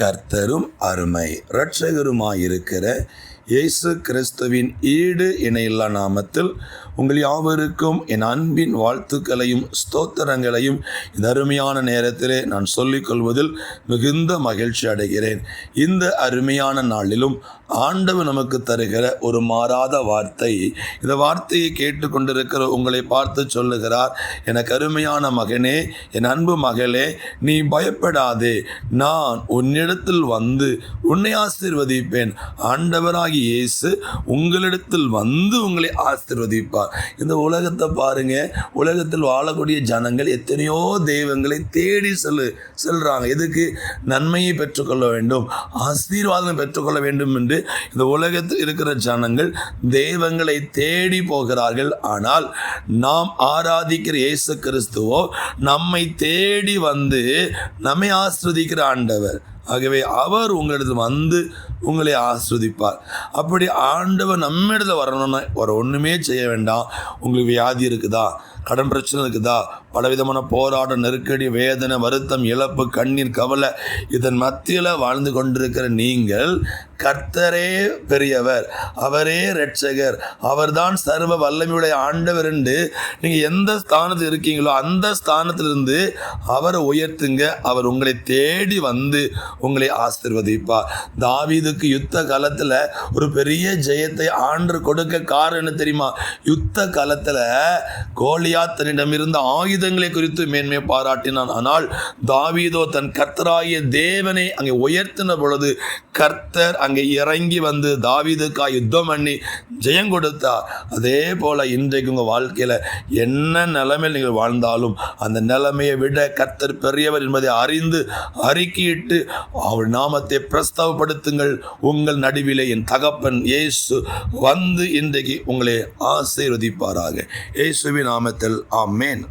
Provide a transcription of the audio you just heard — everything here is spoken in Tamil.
கர்த்தரும் அருமை இரட்சகருமாயிருக்கிற இயேசு கிறிஸ்துவின் ஈடு இணையில்லா நாமத்தில் உங்கள் யாவருக்கும் என் அன்பின் வாழ்த்துக்களையும் ஸ்தோத்திரங்களையும் இந்த அருமையான நேரத்திலே நான் சொல்லிக்கொள்வதில் மிகுந்த மகிழ்ச்சி அடைகிறேன். இந்த அருமையான நாளிலும் ஆண்டவர் நமக்கு தருகிற ஒரு மாறாத வார்த்தை, இந்த வார்த்தையை கேட்டுக்கொண்டிருக்கிற உங்களை பார்த்து சொல்லுகிறார், எனக்கு அருமையான மகனே, என் அன்பு மகளே, நீ பயப்படாதே, நான் உன்னிடத்தில் வந்து உன்னை ஆசீர்வதிப்பேன். ஆண்டவராகிய இயேசு உங்களிடத்தில் வந்து உங்களை ஆசீர்வதிப்பார். இந்த உலகத்தை பாருங்க, உலகத்தில் வாழக்கூடிய ஜனங்கள் எத்தனையோ தெய்வங்களை தேடி செல்றாங்க. எதுக்கு? நன்மையை பெற்றுக்கொள்ள வேண்டும், ஆசீர்வாதம் பெற்றுக்கொள்ள வேண்டும் என்று இந்த உலகத்தில் இருக்கிற ஜனங்கள் தெய்வங்களை தேடி போகிறார்கள். ஆனால் நாம் ஆராதிக்கிற இயேசு கிறிஸ்துவோ நம்மை தேடி வந்து நம்மை ஆசீர்வதிக்கிற ஆண்டவர். ஆகவே அவர் உங்களிடத்தில் வந்து உங்களை ஆஸ்வதிப்பார். அப்படி ஆண்டவர் நம்மிடத்தில் வரணும்னா ஒன்றுமே செய்ய வேண்டாம். உங்களுக்கு வியாதி இருக்குதா, கடன் பிரச்சனை இருக்குதா, பலவிதமான போராட்டம், நெருக்கடி, வேதனை, வருத்தம், இழப்பு, கண்ணீர், கவலை, இதன் மத்தியில் வாழ்ந்து கொண்டிருக்கிற நீங்கள் கர்த்தரே பெரியவர், அவரே இரட்சகர், அவர்தான் சர்வ வல்லமையுடைய ஆண்டவர் என்று நீங்கள் எந்த ஸ்தானத்தில் இருக்கீங்களோ அந்த ஸ்தானத்திலிருந்து அவரை உயர்த்துங்க. அவர் உங்களை தேடி வந்து உங்களை ஆசீர்வதிப்பார். தாவீதுக்கு யுத்த காலத்தில் ஒரு பெரிய ஜெயத்தை ஆண்டவர் கொடுக்க காரணம் என்ன தெரியுமா? யுத்த காலத்தில் கோலியாத் தன்னிடமிருந்த ஆயுதங்களை குறித்து மேன்மையை பாராட்டினான். ஆனால் தாவீதோ தன் கர்த்தராகிய தேவனை அங்கே உயர்த்தின பொழுது கர்த்தர் அங்கே இறங்கி வந்து தாவீதுக்காக யுத்தம் பண்ணி ஜெயம் கொடுத்தார். அதே போல இன்றைக்கு உங்கள் வாழ்க்கையில் என்ன நிலைமையில் நீங்கள் வாழ்ந்தாலும் அந்த நிலைமையை விட கர்த்தர் பெரியவர் என்பதை அறிந்து அறிக்கையிட்டு அவர் நாமத்தை பிரஸ்தாவப்படுத்துங்கள். உங்கள் நடுவிலே என் தகப்பன் இயேசு வந்து இன்றைக்கு உங்களை ஆசீர்வதிப்பாராக. இயேசுவின் நாமத்தில் ஆமென்.